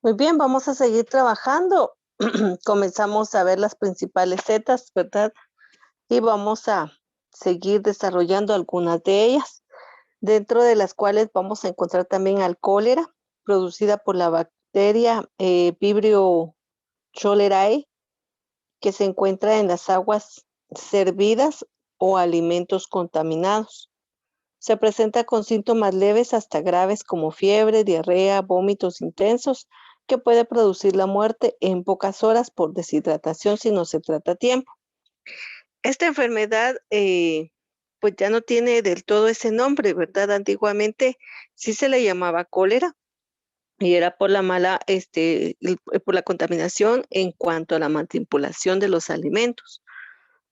Muy bien, vamos a seguir trabajando. Comenzamos a ver las principales setas, ¿verdad? Y vamos a seguir desarrollando algunas de ellas, dentro de las cuales vamos a encontrar también al cólera, producida por la bacteria Vibrio cholerae, que se encuentra en las aguas servidas o alimentos contaminados. Se presenta con síntomas leves hasta graves como fiebre, diarrea, vómitos intensos, que puede producir la muerte en pocas horas por deshidratación si no se trata a tiempo. Esta enfermedad pues ya no tiene del todo ese nombre, ¿verdad? Antiguamente sí se le llamaba cólera y era por la mala, por la contaminación en cuanto a la manipulación de los alimentos.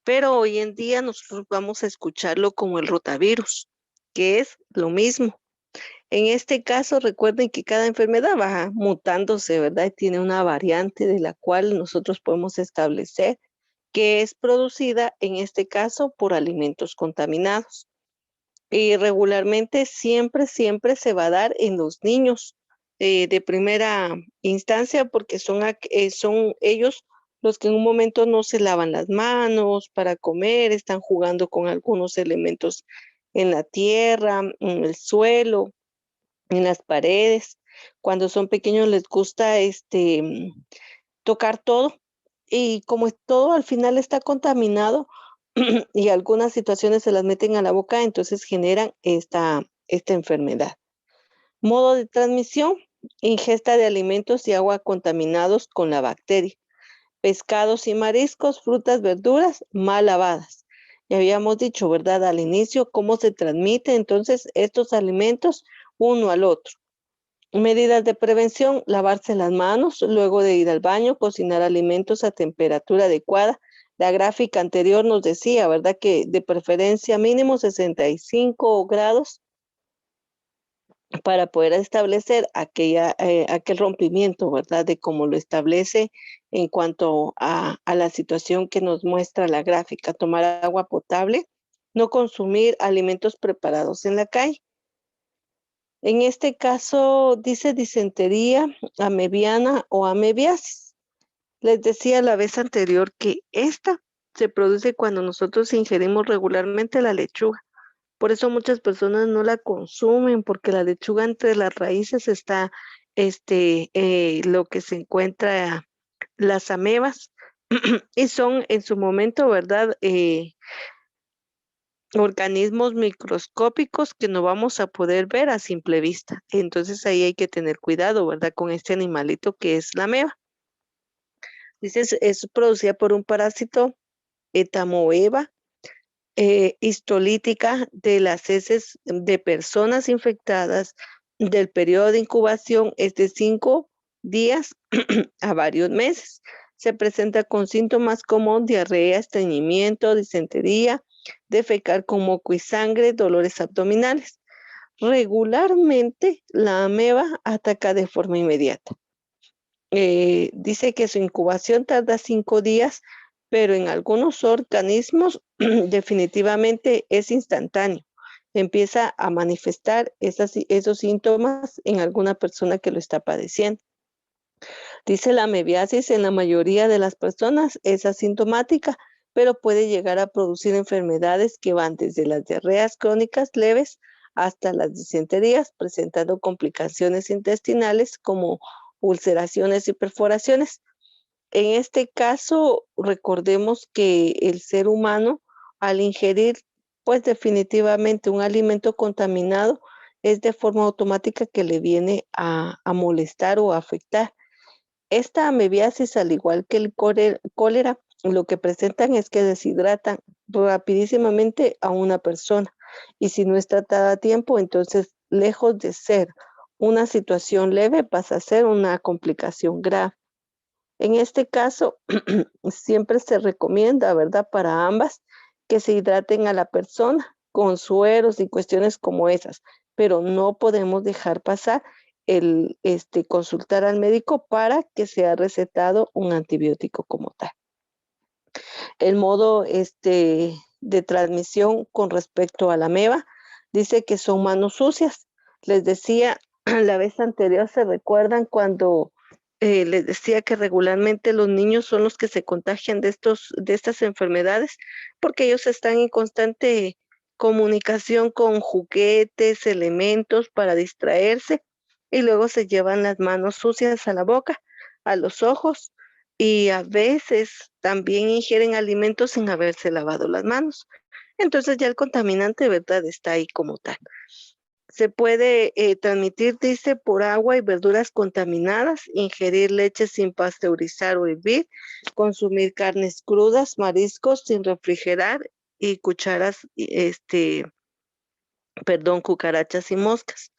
Pero hoy en día nosotros vamos a escucharlo como el rotavirus, que es lo mismo. En este caso, recuerden que cada enfermedad va mutándose, ¿verdad? Y tiene una variante de la cual nosotros podemos establecer que es producida, en este caso, por alimentos contaminados. Y regularmente siempre se va a dar en los niños de primera instancia porque son ellos los que en un momento no se lavan las manos para comer, están jugando con algunos elementos en la tierra, en el suelo, en las paredes. Cuando son pequeños les gusta tocar todo y como todo al final está contaminado y algunas situaciones se las meten a la boca, entonces generan esta enfermedad. Modo de transmisión, ingesta de alimentos y agua contaminados con la bacteria. Pescados y mariscos, frutas, verduras mal lavadas. Ya habíamos dicho, ¿verdad? Al inicio, cómo se transmite entonces estos alimentos uno al otro. Medidas de prevención, lavarse las manos luego de ir al baño, cocinar alimentos a temperatura adecuada. La gráfica anterior nos decía, ¿verdad? Que de preferencia mínimo 65 grados para poder establecer aquel rompimiento, ¿verdad? De cómo lo establece en cuanto a la situación que nos muestra la gráfica. Tomar agua potable, no consumir alimentos preparados en la calle. En este caso dice disentería, amebiana o amebiasis. Les decía la vez anterior que esta se produce cuando nosotros ingerimos regularmente la lechuga. Por eso muchas personas no la consumen, porque la lechuga entre las raíces está lo que se encuentra las amebas y son en su momento, ¿verdad? Organismos microscópicos que no vamos a poder ver a simple vista. Entonces ahí hay que tener cuidado, ¿verdad? Con este animalito que es la ameba. Dice, es producida por un parásito etamoeba histolítica de las heces de personas infectadas. Del periodo de incubación es de 5 días a varios meses. Se presenta con síntomas como diarrea, estreñimiento, disentería, defecar con moco y sangre, dolores abdominales. Regularmente la ameba ataca de forma inmediata. Dice que su incubación tarda 5 días, pero en algunos organismos definitivamente es instantáneo. Empieza a manifestar esos síntomas en alguna persona que lo está padeciendo. Dice la amebiasis en la mayoría de las personas es asintomática, pero puede llegar a producir enfermedades que van desde las diarreas crónicas leves hasta las disenterías, presentando complicaciones intestinales como ulceraciones y perforaciones. En este caso, recordemos que el ser humano, al ingerir, pues definitivamente un alimento contaminado, es de forma automática que le viene a molestar o a afectar. Esta amebiasis, al igual que el cólera, lo que presentan es que deshidratan rapidísimamente a una persona. Y si no es tratada a tiempo, entonces, lejos de ser una situación leve, pasa a ser una complicación grave. En este caso, siempre se recomienda, ¿verdad? Para ambas, que se hidraten a la persona con sueros y cuestiones como esas, pero no podemos dejar pasar el consultar al médico para que sea recetado un antibiótico como tal. El modo de transmisión con respecto a la ameba dice que son manos sucias. Les decía la vez anterior, ¿se recuerdan cuando les decía que regularmente los niños son los que se contagian de estas enfermedades porque ellos están en constante comunicación con juguetes, elementos para distraerse y luego se llevan las manos sucias a la boca, a los ojos y a veces también ingieren alimentos sin haberse lavado las manos. Entonces ya el contaminante, ¿verdad? Está ahí como tal. Se puede transmitir, dice, por agua y verduras contaminadas, ingerir leche sin pasteurizar o hervir, consumir carnes crudas, mariscos sin refrigerar y cucarachas y moscas.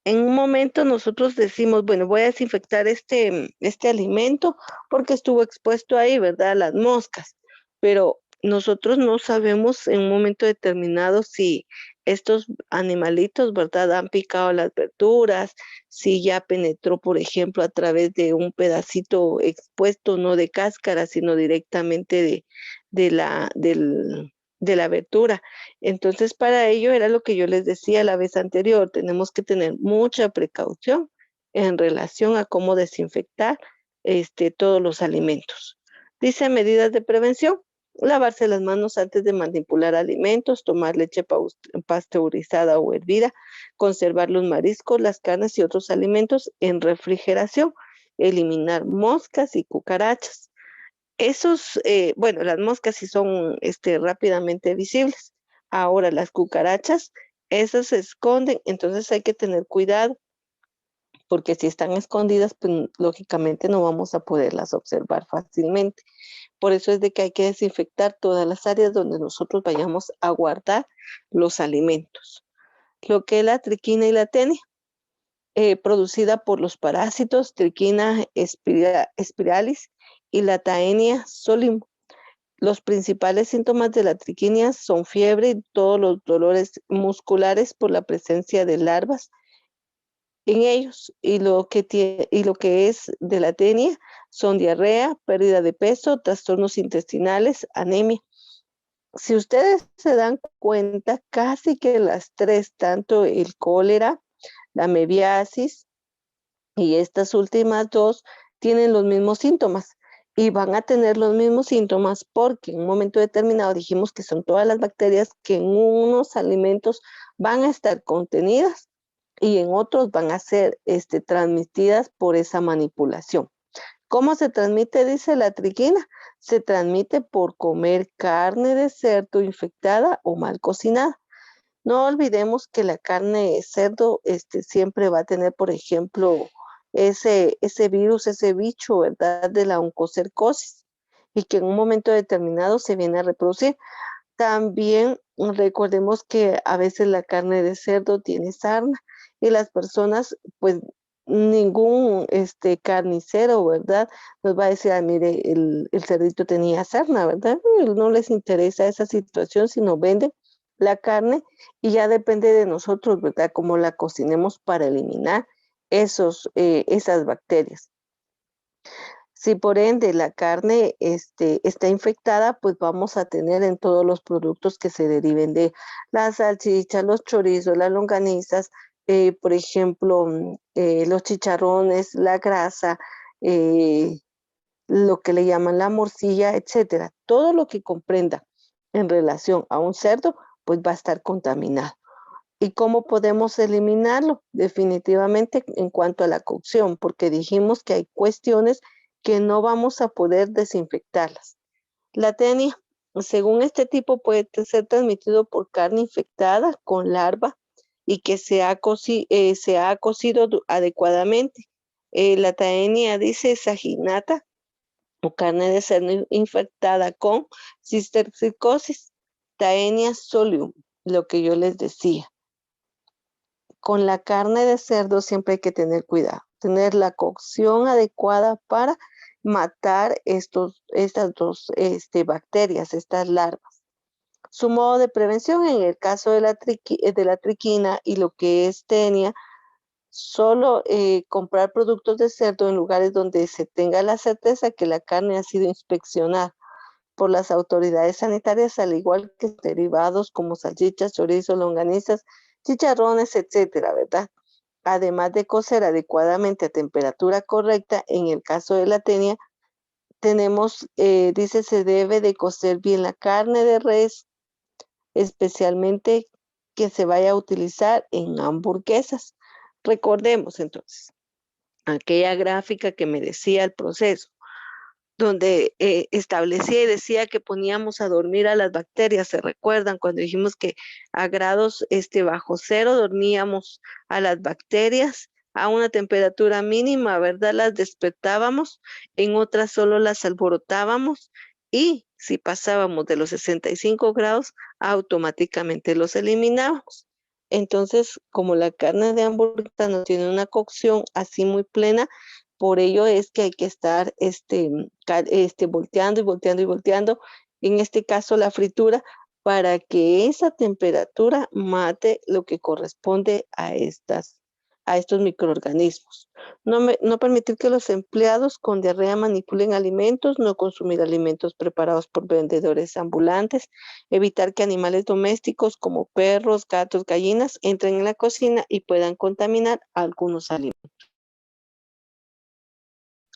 En un momento nosotros decimos, bueno, voy a desinfectar este alimento porque estuvo expuesto ahí, ¿verdad? Las moscas. Pero nosotros no sabemos en un momento determinado si estos animalitos, ¿verdad? Han picado las verduras, si ya penetró, por ejemplo, a través de un pedacito expuesto, no de cáscara, sino directamente de de la verdura. Entonces, para ello era lo que yo les decía la vez anterior, tenemos que tener mucha precaución en relación a cómo desinfectar todos los alimentos. Dice medidas de prevención, lavarse las manos antes de manipular alimentos, tomar leche pasteurizada o hervida, conservar los mariscos, las carnes y otros alimentos en refrigeración, eliminar moscas y cucarachas. Bueno, las moscas sí son rápidamente visibles. Ahora las cucarachas, esas se esconden, entonces hay que tener cuidado, porque si están escondidas, pues lógicamente no vamos a poderlas observar fácilmente. Por eso es de que hay que desinfectar todas las áreas donde nosotros vayamos a guardar los alimentos. Lo que es la triquina y la tenia, producida por los parásitos Trichina spiralis y la Taenia solium. Los principales síntomas de la triquinia son fiebre y todos los dolores musculares por la presencia de larvas en ellos. Y lo que es de la tenia son diarrea, pérdida de peso, trastornos intestinales, anemia. Si ustedes se dan cuenta, casi que las tres, tanto el cólera, la mebiasis y estas últimas dos, tienen los mismos síntomas y van a tener los mismos síntomas porque en un momento determinado dijimos que son todas las bacterias que en unos alimentos van a estar contenidas y en otros van a ser transmitidas por esa manipulación. ¿Cómo se transmite? Dice la triquina. Se transmite por comer carne de cerdo infectada o mal cocinada. No olvidemos que la carne de cerdo siempre va a tener, por ejemplo, ese virus, ese bicho, ¿verdad? De la oncocercosis y que en un momento determinado se viene a reproducir. También recordemos que a veces la carne de cerdo tiene sarna y las personas, pues ningún carnicero, ¿verdad? Nos va a decir, ah, mire, el cerdito tenía sarna, ¿verdad? No les interesa esa situación, sino venden la carne y ya depende de nosotros, ¿verdad? Cómo la cocinemos para eliminar esas bacterias. Si por ende la carne está infectada, pues vamos a tener en todos los productos que se deriven de las salchichas, los chorizos, las longanizas, por ejemplo, los chicharrones, la grasa, eh, lo que le llaman la morcilla, etcétera. Todo lo que comprenda en relación a un cerdo, pues va a estar contaminado. ¿Y cómo podemos eliminarlo? Definitivamente en cuanto a la cocción, porque dijimos que hay cuestiones que no vamos a poder desinfectarlas. La tenia, según este tipo, puede ser transmitido por carne infectada con larva y que se ha cocido adecuadamente. La taenia dice saginata o carne de cerdo infectada con cistercicosis, taenia solium, lo que yo les decía. Con la carne de cerdo siempre hay que tener cuidado, tener la cocción adecuada para matar estas dos bacterias, estas larvas. Su modo de prevención en el caso de de la triquina y lo que es tenia, solo comprar productos de cerdo en lugares donde se tenga la certeza que la carne ha sido inspeccionada por las autoridades sanitarias, al igual que derivados como salchichas, chorizos, longanizas, chicharrones, etcétera, ¿verdad? además de cocer adecuadamente a temperatura correcta, en el caso de la tenia, tenemos, dice, se debe de cocer bien la carne de res, especialmente que se vaya a utilizar en hamburguesas. Recordemos entonces aquella gráfica que me decía el proceso, donde establecía y decía que poníamos a dormir a las bacterias. ¿Se recuerdan cuando dijimos que a grados bajo cero dormíamos a las bacterias a una temperatura mínima, ¿verdad? Las despertábamos, en otras solo las alborotábamos y si pasábamos de los 65 grados, automáticamente los eliminábamos. Entonces, como la carne de hamburguesa no tiene una cocción así muy plena, por ello es que hay que estar volteando y volteando y volteando, en este caso la fritura, para que esa temperatura mate lo que corresponde a estos microorganismos. No permitir que los empleados con diarrea manipulen alimentos, no consumir alimentos preparados por vendedores ambulantes, evitar que animales domésticos como perros, gatos, gallinas entren en la cocina y puedan contaminar algunos alimentos.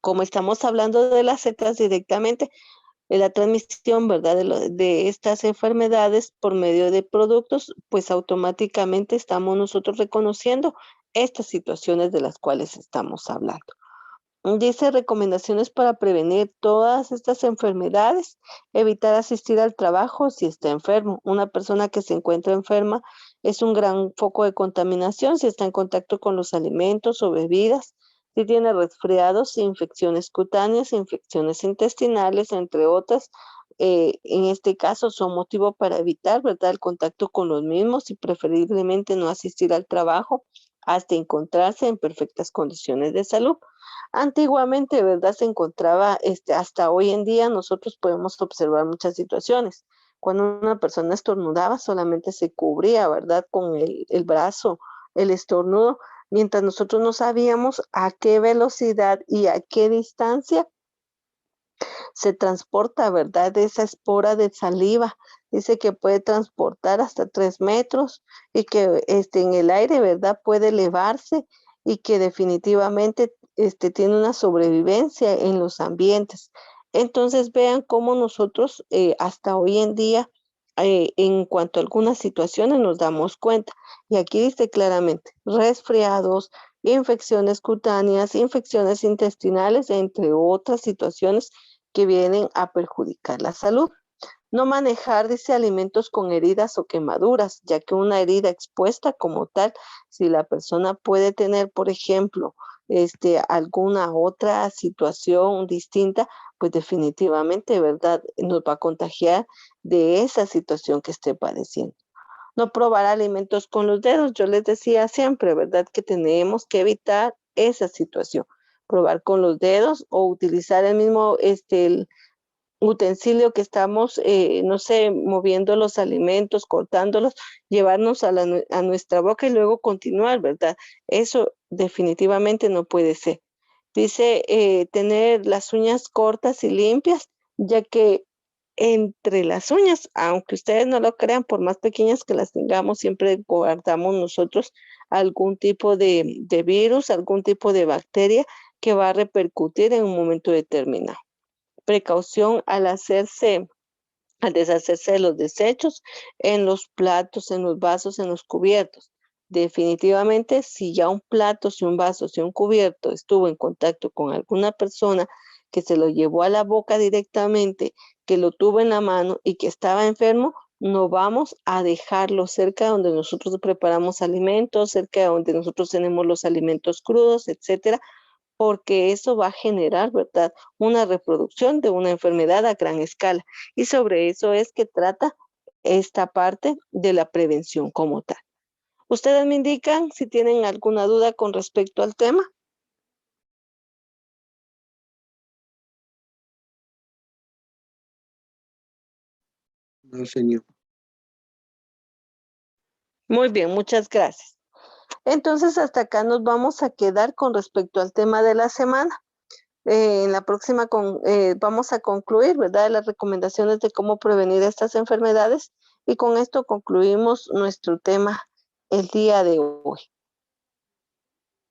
Como estamos hablando de las setas directamente, de la transmisión, ¿verdad? De estas enfermedades por medio de productos, pues automáticamente estamos nosotros reconociendo estas situaciones de las cuales estamos hablando. Dice recomendaciones para prevenir todas estas enfermedades, evitar asistir al trabajo si está enfermo. Una persona que se encuentra enferma es un gran foco de contaminación si está en contacto con los alimentos o bebidas, si tiene resfriados, infecciones cutáneas, infecciones intestinales, entre otras. En este caso son motivo para evitar, ¿verdad?, el contacto con los mismos y preferiblemente no asistir al trabajo hasta encontrarse en perfectas condiciones de salud. Antiguamente, ¿verdad? Se encontraba, hasta hoy en día nosotros podemos observar muchas situaciones. Cuando una persona estornudaba, solamente se cubría, ¿verdad? Con el brazo, el estornudo, mientras nosotros no sabíamos a qué velocidad y a qué distancia se transporta, ¿verdad? Esa espora de saliva. Dice que puede transportar hasta 3 metros y que en el aire, ¿verdad? Puede elevarse y que definitivamente tiene una sobrevivencia en los ambientes. Entonces vean cómo nosotros hasta hoy en día, en cuanto a algunas situaciones, nos damos cuenta. Y aquí dice claramente, resfriados, infecciones cutáneas, infecciones intestinales, entre otras situaciones que vienen a perjudicar la salud. No manejar, dice, alimentos con heridas o quemaduras, ya que una herida expuesta como tal, si la persona puede tener, por ejemplo, alguna otra situación distinta, pues definitivamente, ¿verdad?, nos va a contagiar de esa situación que esté padeciendo. No probar alimentos con los dedos. Yo les decía siempre, ¿verdad?, que tenemos que evitar esa situación. Probar con los dedos o utilizar el mismo el utensilio que estamos, no sé, moviendo los alimentos, cortándolos, llevarnos a nuestra boca y luego continuar, ¿verdad? Eso definitivamente no puede ser. Dice tener las uñas cortas y limpias, ya que entre las uñas, aunque ustedes no lo crean, por más pequeñas que las tengamos, siempre guardamos nosotros algún tipo de virus, algún tipo de bacteria que va a repercutir en un momento determinado. Precaución al deshacerse de los desechos en los platos, en los vasos, en los cubiertos. Definitivamente, si ya un plato, si un vaso, si un cubierto estuvo en contacto con alguna persona que se lo llevó a la boca directamente, que lo tuvo en la mano y que estaba enfermo, no vamos a dejarlo cerca de donde nosotros preparamos alimentos, cerca de donde nosotros tenemos los alimentos crudos, etcétera, porque eso va a generar, ¿verdad?, una reproducción de una enfermedad a gran escala. Y sobre eso es que trata esta parte de la prevención como tal. Ustedes me indican si tienen alguna duda con respecto al tema. No, señor. Muy bien, muchas gracias. Entonces, hasta acá nos vamos a quedar con respecto al tema de la semana. En la próxima vamos a concluir, ¿verdad?, las recomendaciones de cómo prevenir estas enfermedades y con esto concluimos nuestro tema el día de hoy.